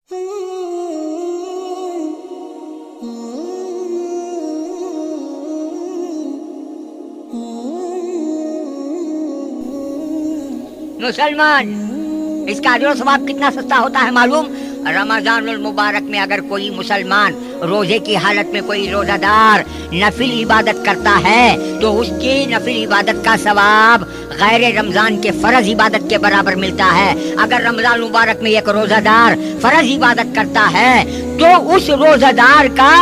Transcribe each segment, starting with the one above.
मुसलमान, इसका अजर और सवाब कितना सस्ता होता है मालूम? रमजानुल मुबारक में अगर कोई मुसलमान रोजे की हालत में कोई रोजादार नफिल इबादत करता है तो उसकी नफिल इबादत का सवाब गैर रमजान के फर्ज इबादत के बराबर मिलता है। अगर रमजान मुबारक में एक रोजादार फर्ज इबादत करता है तो उस रोजादार का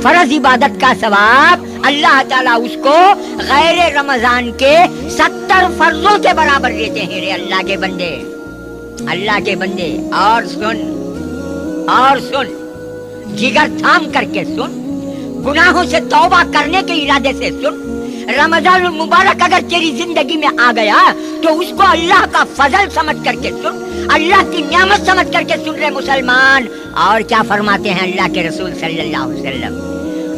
फर्ज इबादत का सवाब अल्लाह ताला उसको गैर रमजान के 70 फर्जों के बराबर देते हैं। रे अल्लाह के बंदे, अल्लाह के बंदे, और सुन, जिगर थाम करके सुन, गुनाहों से तौबा करने के इरादे से सुन। रमजान मुबारक अगर तेरी जिंदगी में आ गया तो उसको अल्लाह का फजल समझ करके सुन, अल्लाह की नियामत समझ करके सुन रहे मुसलमान। और क्या फरमाते हैं अल्लाह के रसूल सल्लल्लाहु अलैहि वसल्लम?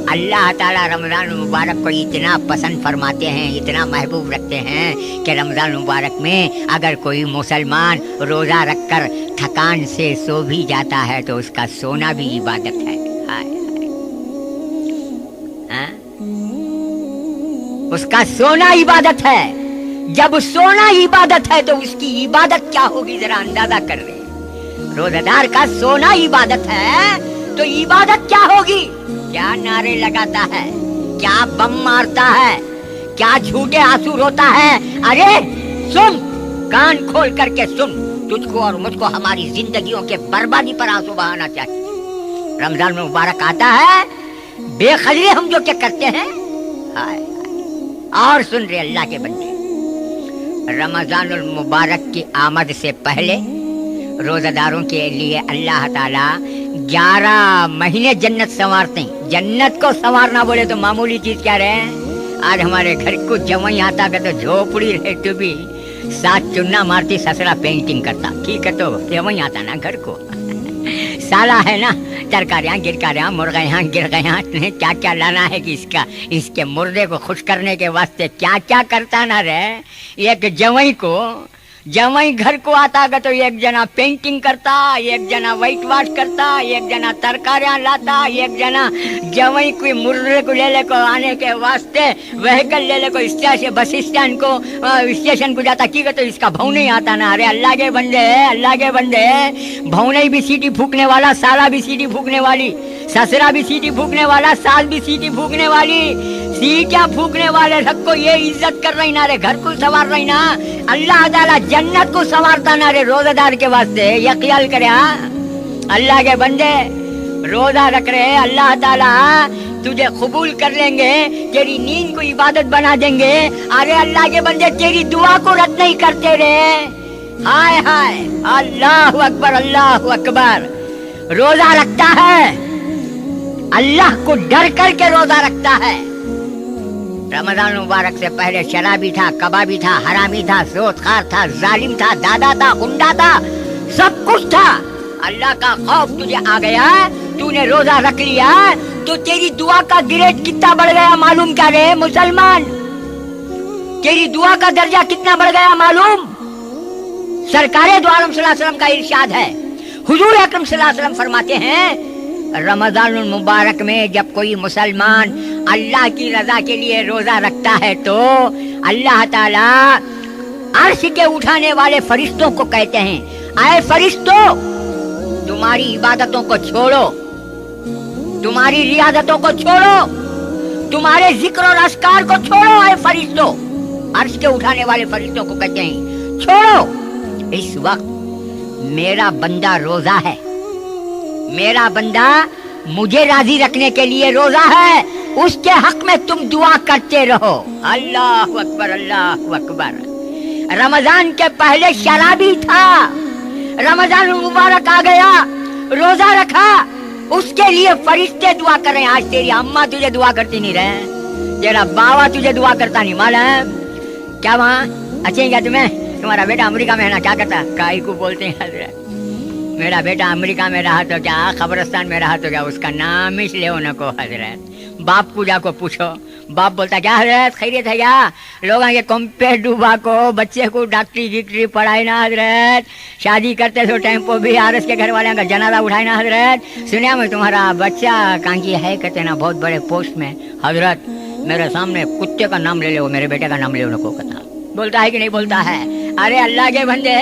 अल्लाह ताला रमजान मुबारक को इतना पसंद फरमाते हैं, इतना महबूब रखते हैं कि रमजान मुबारक में अगर कोई मुसलमान रोजा रखकर थकान से सो भी जाता है तो उसका सोना भी इबादत है। हाय हाय, उसका सोना इबादत है। जब सोना इबादत है तो उसकी इबादत क्या होगी जरा अंदाजा कर रहे हैं। रोजादार का सोना इबादत है तो इबादत क्या होगी? क्या नारे लगाता है, क्या बम मारता है, क्या झूठे आंसू रोता है। अरे सुन, कान खोल करके सुन, तुझको और मुझको हमारी जिंदगियों के बर्बादी पर आंसू बहाना चाहिए। रमजान में मुबारक आता है, बेखजरे हम जो क्या करते हैं। हाय, और सुन रहे अल्लाह के बंदे, रमजानुल मुबारक की आमद से पहले रोजादारों के लिए अल्लाह ताला 11 महीने जन्नत संवारते हैं। जन्नत को संवारना बोले तो मामूली चीज क्या रहे। आज हमारे घर को जवाई आता का तो झोपड़ी रहे तो भी साथ चुन्ना मारती ससुरा पेंटिंग करता। ठीक है, तो जवाई आता ना घर को साला है ना, तरकारियाँ गिरकारियाँ मुर्गा यहाँ गिर गए यहाँ, क्या क्या लाना है कि इसके मुर्दे को खुश करने के वास्ते क्या क्या करता ना रहे। एक जवाई घर को आता गा तो एक जना पेंटिंग करता, एक जना व्हाइट वॉश करता, एक जना तरकारियाँ लाता, एक जना जवाई कोई मुर्रे को ले को आने के वास्ते व्हीकल ले को स्टेशन बस स्टैंड को स्टेशन को जाता। की तो इसका भाव नहीं आता ना। अरे अल्लाह के बंदे, अल्लाह के बंदे, भावने भी सीटी फूकने वाला, साला भी सीटी फूकने वाली, ससुरा भी सीटी फूकने वाला, सास भी सीटी फूकने वाली, सीटियां फूकने वाले सबको ये इज्जत कर रही ना रे, घर को संवार रही ना। अल्लाह ताला जन्नत को संवारता ना रे रोजादार के वास्ते। ये ख्याल करे। अल्लाह के बंदे रोजा रख रहे, अल्लाह ताला तुझे कबूल कर लेंगे, तेरी नींद को इबादत बना देंगे। अरे अल्लाह के बंदे तेरी दुआ को रद्द नहीं करते रे। हाय हाय, अल्लाहु अकबर, अल्लाहु अकबर। रोजा रखता है, अल्लाह को डर करके रोजा रखता है। रमजान मुबारक से पहले शराबी था, कबाबी था, हरामी था, सोतखार था, जालिम था, दादा था, गुंडा था, सब कुछ था। अल्लाह का खौफ तुझे आ गया, तूने रोजा रख लिया तो तेरी दुआ का ग्रेड कितना बढ़ गया मालूम क्या रे मुसलमान? तेरी दुआ का दर्जा कितना बढ़ गया मालूम? सरकारे दो आलम सल्लल्लाहु अलैहि वसल्लम का इरशाद है, हुजूर अकरम सल्लल्लाहु अलैहि वसल्लम फरमाते हैं रमजानुल मुबारक में जब कोई मुसलमान अल्लाह की रजा के लिए रोजा रखता है तो अल्लाह ताला अर्श के उठाने वाले फरिश्तों को कहते हैं, आए फरिश्तों तुम्हारी इबादतों को छोड़ो, तुम्हारी रियाजतों को छोड़ो, तुम्हारे जिक्र और अस्कार को छोड़ो। आए फरिश्तों, अर्श के उठाने वाले फरिश्तों को कहते हैं छोड़ो, इस वक्त मेरा बंदा रोजा है, मेरा बंदा मुझे राजी रखने के लिए रोजा है, उसके हक में तुम दुआ करते रहो। अल्लाहु अकबर, अल्लाहु अकबर। रमजान के पहले शराबी था, रमजान मुबारक आ गया, रोजा रखा, उसके लिए फरिश्ते दुआ कर रहे हैं। आज तेरी अम्मा तुझे दुआ करती नहीं रहे, तेरा बाबा तुझे दुआ करता नहीं मालूम क्या? वहाँ अच्छे क्या तुम्हें? तुम्हारा बेटा अमेरिका में है ना, क्या करता? काई को बोलते हैं मेरा बेटा अमेरिका में रहा तो क्या, कब्रिस्तान में रहा तो क्या, उसका नाम ही ले उनको हजरत। बाप पूजा को पूछो, बाप बोलता क्या हजरत खैरियत है क्या, लोगों के कॉम्पेयर डूबा को बच्चे को डॉक्टरी गिक्टरी पढ़ाई ना हजरत, शादी करते तो टेम्पो भी आरस के घर वाले का जनाजा उठाए ना हजरत, सुनिया मैं तुम्हारा बच्चा कांकी है कहते ना बहुत बड़े पोस्ट में, हजरत मेरे सामने कुत्ते का नाम ले लो, मेरे बेटे का नाम ले लो, कहता बोलता है कि नहीं बोलता है। अरे अल्लाह के बंदे,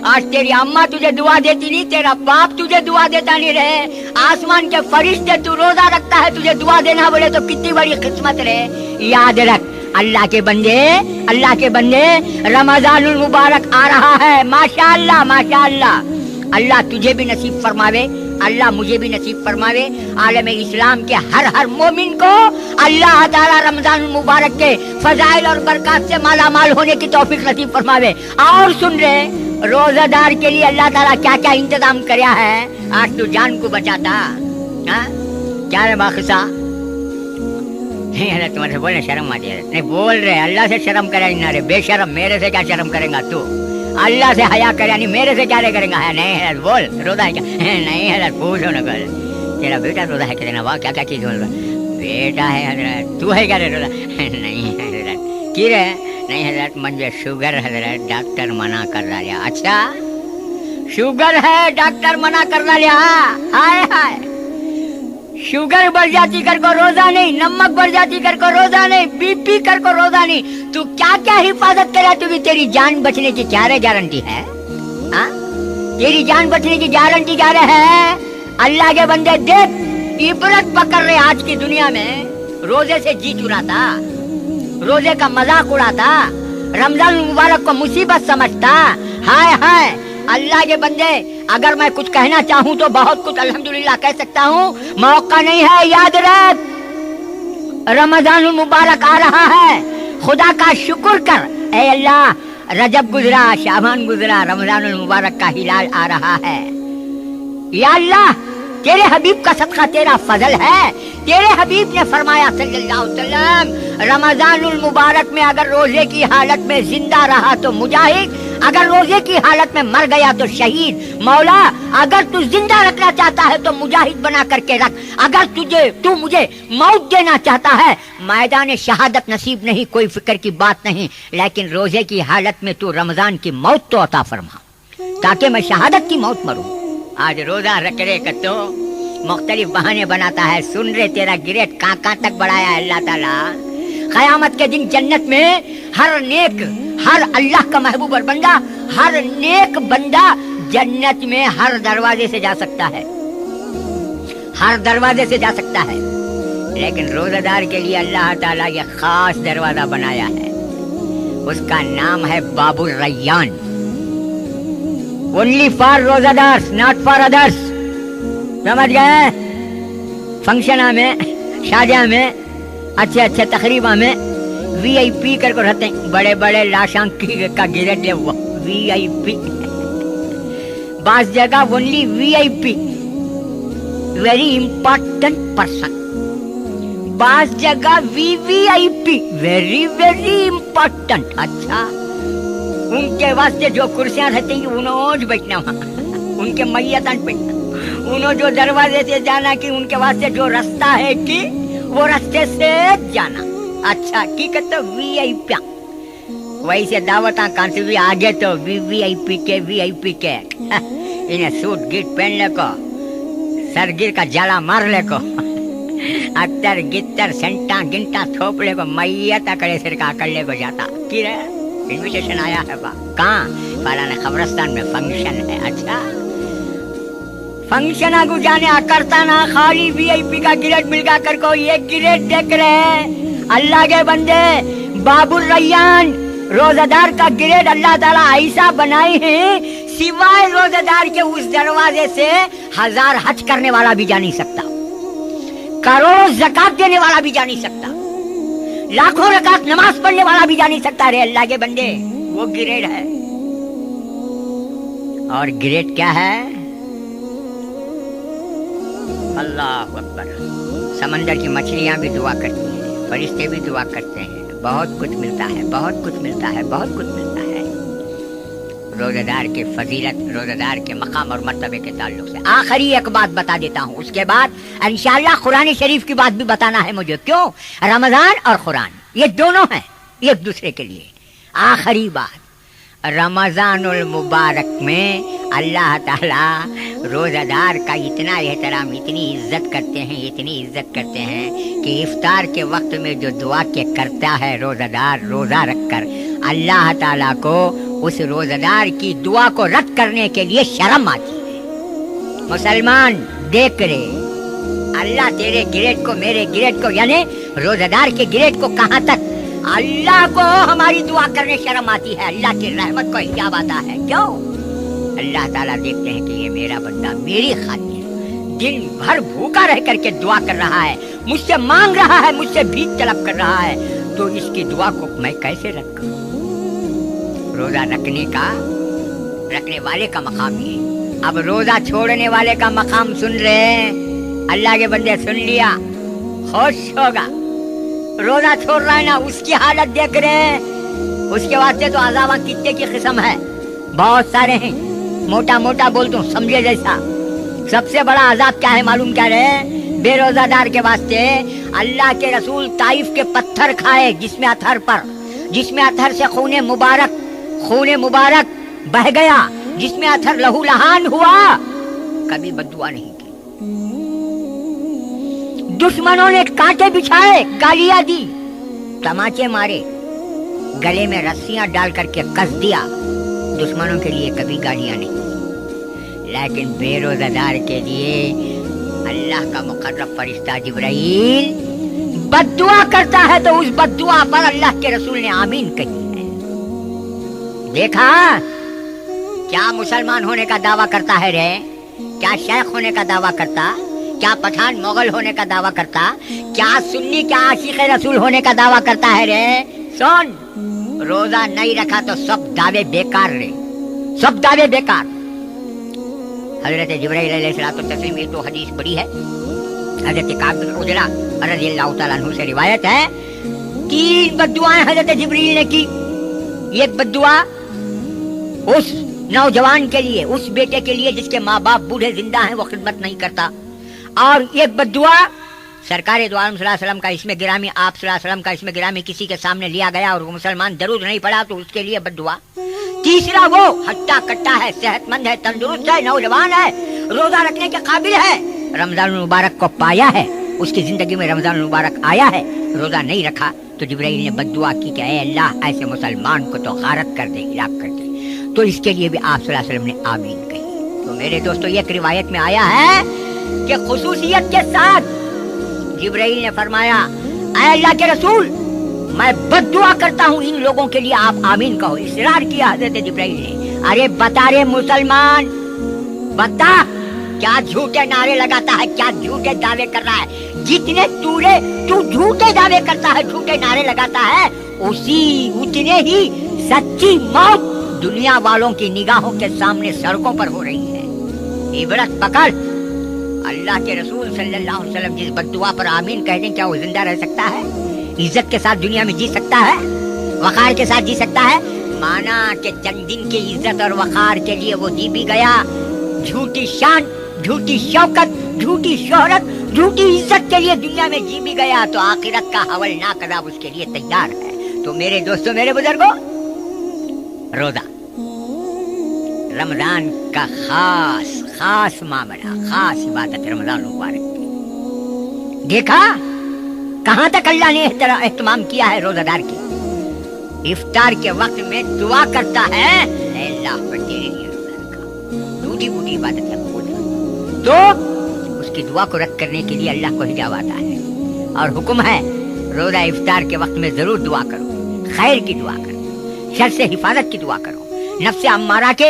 आज तेरी अम्मा तुझे दुआ देती नहीं, तेरा बाप तुझे दुआ देता नहीं रहे, आसमान के फरिश्ते तू रोजा रखता है तुझे दुआ देना बोले तो कितनी बड़ी किस्मत रहे। याद रख अल्लाह के बंदे, अल्लाह के बंदे, रमजानुल मुबारक आ रहा है, माशाअल्लाह माशाअल्लाह। अल्लाह तुझे भी नसीब फरमावे, अल्लाह मुझे भी नसीब फरमावे, आलम इस्लाम के हर हर मोमिन को अल्लाह ताला रमजान मुबारक के फजाइल और बरकत से माला माल होने की तौफीक नसीब फरमावे। और सुन रहे, रोजादार के लिए अल्लाह ताला क्या क्या इंतजाम किया है। आज तू जान को बचाता, हाँ क्या रे बाखसा, नहीं है तुम्हारे बोलने शर्म आती है, नहीं बोल रहे अल्लाह से शर्म करे ना रे बेशरम, मेरे से क्या शर्म करेगा तू, अल्लाह से हया करे यानी मेरे से क्या करेगा है। नहीं है बोल रोजा है क्या, नहीं है पूछो न कर, तेरा बेटा रोजा है क्या, वाह क्या क्या चीज बोल रहा, बेटा है हजरत, तू है क्या रे रोजा, नहीं है हजरत, की रे नहीं हजरत मुझे शुगर हजरत डॉक्टर मना कर रहा लिया। अच्छा शुगर है डॉक्टर मना कर रहा लिया, हाय हाय शुगर बढ़ जाती कर को रोजा नहीं, नमक बढ़ जाती कर को रोजा नहीं, बीपी कर को रोजा नहीं, तू क्या क्या हिफाजत करे, तू भी तेरी जान बचने की क्या रे गारंटी है, हाँ तेरी जान बचने की गारंटी क्या रे है। अल्लाह के बंदे देख इबरत पकड़ रहे आज की दुनिया में, रोजे से जी चुराता, रोजे का मजाक उड़ाता, रमजान मुबारक को मुसीबत समझता, हाय हाय अल्लाह के बंदे अगर मैं कुछ कहना चाहूँ तो बहुत कुछ अल्हम्दुलिल्लाह कह सकता हूँ, मौका नहीं है। याद रख रमजान मुबारक आ रहा है, खुदा का शुक्र कर, ए अल्लाह रजब गुजरा, शाबान गुजरा, रमजान मुबारक का हिलाल आ रहा है। या अल्लाह तेरे हबीब का सदका तेरा फजल है, तेरे हबीब ने फरमाया सल्लल्लाहु अलैहि वसल्लम रमजानुल मुबारक में अगर रोजे की हालत में जिंदा रहा तो मुजाहिद, अगर रोजे की हालत में मर गया तो शहीद। मौला अगर तू जिंदा रखना चाहता है तो मुजाहिद बना करके रख, अगर तू मुझे मौत देना चाहता है, मैदान शहादत नसीब नहीं, कोई फिक्र की बात नहीं, लेकिन रोजे की हालत में तू रमजान की मौत तो अता फरमा ताकि मैं शहादत की मौत मरूं। आज रोजा रख रे तो मुख्तलिफ बहाने बनाता है, सुन रे तेरा गिरेट कहाँ तक बढ़ाया है अल्लाह ताला। क़यामत के दिन जन्नत में हर नेक, हर अल्लाह का महबूब और बंदा, हर नेक बंदा जन्नत में हर दरवाजे से जा सकता है, हर दरवाजे से जा सकता है, लेकिन रोजादार के लिए अल्लाह ताला ये खास दरवाजा बनाया है, उसका नाम है बाबुल रैयान। ओनली फॉर रोजादार्स, नॉट फॉर अदर्स, समझ गए। फंक्शन में, शादिया में, अच्छे अच्छे तकरीबा में VIP करके रहते हैं, बड़े बड़े लाशांकी का गिरट ले हुआ VIP, बास जगह only VIP very important person, बास जगह VVIP वेरी वेरी इंपॉर्टेंट। अच्छा उनके वास्ते जो कुर्सियां रहती हैं उन्होंने बैठना वहाँ, उनके मैयतान बैठना, उन्होंने जो दरवाजे से जाना कि उनके वास्ते जो रास्ता है कि वो रास्ते से जाना। अच्छा की कहते VIP, वैसे दावत कांति भी आगे तो VIP के इन्हें सूट गिट पहन ले को, सरगिर का जाला मार ले को, अत्तर गित्तर सेंटा गिंटा थोप ले को, मैयता करे सिर का कर ले को जाता की रे इन्विटेशन आया है बा कहाँ फलाने कब्रिस्तान में फंक्शन है। अच्छा फंक्शन आगू जाने करता ना, खाली VIP का गिरेट मिलगा कर को ये गिरेट देख रहे हैं अल्लाह के बंदे। बाबुल रैयान रोजादार का गिरेट अल्लाह ताला ऐसा बनाई है, सिवाय रोजादार के उस दरवाजे से 1000 हज करने वाला भी जा नहीं सकता, करोड़ों ज़कात देने वाला भी जा नहीं सकता, लाखों रकात नमाज पढ़ने वाला भी जा नहीं सकता। रे अल्लाह के बंदे वो गिरेट है। और गिरेट क्या है? अल्लाह अकबर। समंदर की मछलियां भी दुआ करती हैं, फरिश्ते भी दुआ करते हैं, बहुत कुछ मिलता है, बहुत कुछ मिलता है, बहुत कुछ मिलता है। روزہ دار کے فضیلت، روزہ دار کے مقام اور مرتبے کے تعلق سے آخری ایک بات بتا دیتا ہوں، اس کے بعد انشاءاللہ قرآن شریف کی بات بھی بتانا ہے مجھے. کیوں؟ رمضان اور قرآن یہ دونوں ہیں ایک دوسرے کے لیے. آخری بات، رمضان المبارک میں اللہ تعالی روزہ دار کا اتنا احترام، اتنی عزت کرتے ہیں، اتنی عزت کرتے ہیں کہ افطار کے وقت میں جو دعا کے کرتا ہے روزہ دار روزہ رکھ کر، اللہ تعالیٰ کو اس روزہ دار کی دعا کو رد کرنے کے لیے شرم آتی ہے. مسلمان دیکھ رہے، اللہ تیرے گریڈ کو، میرے گریڈ کو، یعنی روزہ دار کے گریڈ کو کہاں تک اللہ کو ہماری دعا کرنے شرم آتی ہے، اللہ کی رحمت کو حجاب آتا ہے. کیوں؟ اللہ تعالیٰ دیکھتے ہیں کہ یہ میرا بندہ میری خاطر دن بھر بھوکا رہ کر کے دعا کر رہا ہے، مجھ سے مانگ رہا ہے، مجھ سے بھیک طلب کر رہا ہے، تو اس کی دعا کو میں کیسے رد کروں؟ روزہ رکھنے والے کا مقام یہ. اب روزہ چھوڑنے والے کا مقام سن رہے ہیں اللہ کے بندے، سن لیا خوش ہوگا. روزہ چھوڑ رہا ہے نا، اس کی حالت دیکھ رہے ہیں، اس کے واسطے تو عذاب کتنے کی قسم ہے، بہت سارے ہیں. موٹا موٹا بول دوں سمجھے جیسا. سب سے بڑا عذاب کیا ہے معلوم کیا رہے؟ بے روزہ دار کے واسطے اللہ کے رسول طائف کے پتھر کھائے جس میں اتھر سے خون مبارک بہ گیا، جس میں اتھر لہو لہان ہوا، کبھی بددعا نہیں کی. دشمنوں نے کانٹے بچھائے، گالیاں دی، تماچے مارے، گلے میں رسیاں ڈال کر کے کس دیا، دشمنوں کے لیے کبھی گالیاں نہیں. لیکن بے روزہ دار کے لیے اللہ کا مقرب فرشتہ جبرائیل بد دعا کرتا ہے، تو اس بد دعا پر اللہ کے رسول نے آمین کہی ہے. دیکھا کیا مسلمان ہونے کا دعویٰ کرتا ہے رے؟ کیا شیخ ہونے کا دعویٰ کرتا؟ کیا پٹھان مغل ہونے کا دعویٰ کرتا؟ کیا سنی، کیا عاشق رسول ہونے کا دعویٰ کرتا ہے رے؟ سن، روزہ نہیں رکھا تو سب دعوے بیکار رے، سب دعوے بیکار. حضرت جبرائیل علیہ الصلوۃ والتسلیم، یہ تو حدیث بڑی ہے، حضرت کعب بن عجرہ رضی اللہ تعالیٰ عنہ سے روایت ہے، 3 بد دعائیں حضرت جبرائیل نے کی. ایک بد دعا اس نوجوان کے لیے، اس بیٹے کے لیے جس کے ماں باپ بوڑھے زندہ ہیں، وہ خدمت نہیں کرتا. اور ایک بد دعا سرکار دو عالم صلی اللہ علیہ وسلم کا اسم گرامی، آپ صلی اللہ علیہ وسلم کا اسم گرامی کسی کے سامنے لیا گیا اور وہ مسلمان درود نہیں پڑا تو اس کے لیے بد دعا. تیسرا وہ ہٹا کٹا ہے، صحت مند ہے، تندرست ہے، نوجوان ہے، روزہ رکھنے کے قابل ہے، رمضان المبارک کو پایا ہے، اس کی زندگی میں رمضان المبارک آیا ہے، روزہ نہیں رکھا، تو جبرائیل نے بد دعا کی کہ اے اللہ ایسے مسلمان کو تو غارت کر دے، ہلاک کر دے. تو اس کے لیے بھی آپ صلی اللہ علیہ وسلم نے آمین کہی. تو میرے دوستو، ایک روایت میں آیا ہے کہ خصوصیت کے ساتھ جبرائیل نے فرمایا اے اللہ کے رسول، میں بد دعا کرتا ہوں ان لوگوں کے لیے، آپ آمین کہو. اصرار کیا حضرت جبرائیل نے. ارے بتا رے مسلمان، بتا کیا جھوٹے نعرے لگاتا ہے، کیا جھوٹے دعوے کر رہا ہے؟ جتنے تو جھوٹے دعوے کرتا ہے، جھوٹے نعرے لگاتا ہے، اتنے ہی سچی موت دنیا والوں کی نگاہوں کے سامنے سڑکوں پر ہو رہی ہے. عبرت پکڑ. اللہ کے رسول صلی اللہ علیہ وسلم جس بد دعا پر آمین کہہ دیں، کیا وہ زندہ رہ سکتا ہے؟ عزت کے ساتھ دنیا میں جی سکتا ہے؟ وقار کے ساتھ جی سکتا ہے؟ مانا کہ چند دن کی عزت اور وقار کے لیے وہ جی بھی گیا، جھوٹی شان، جھوٹی شوکت، جھوٹی شہرت، جھوٹی عزت کے لیے دنیا میں جی بھی گیا، تو آخرت کا ہولناک عذاب اس کے لیے تیار ہے. تو میرے دوستوں، میرے بزرگوں، روزہ رمضان کا خاص معاملہ، خاص عبادت رمضان مبارک کی. دیکھا کہاں تک اللہ نے اہتمام کیا ہے روزہ دار کی. افطار کے وقت میں دعا کرتا ہے، اے اللہ پر تیرے لیے روزہ رکھا، ٹوٹی پھوٹی عبادت ہے، تو اس کی دعا کو رد کرنے کے لیے اللہ کو حجاب آتا ہے اور حکم ہے روزہ افطار کے وقت میں ضرور دعا کرو، خیر کی دعا کرو، شر سے حفاظت کی دعا کرو، نفس امارہ کے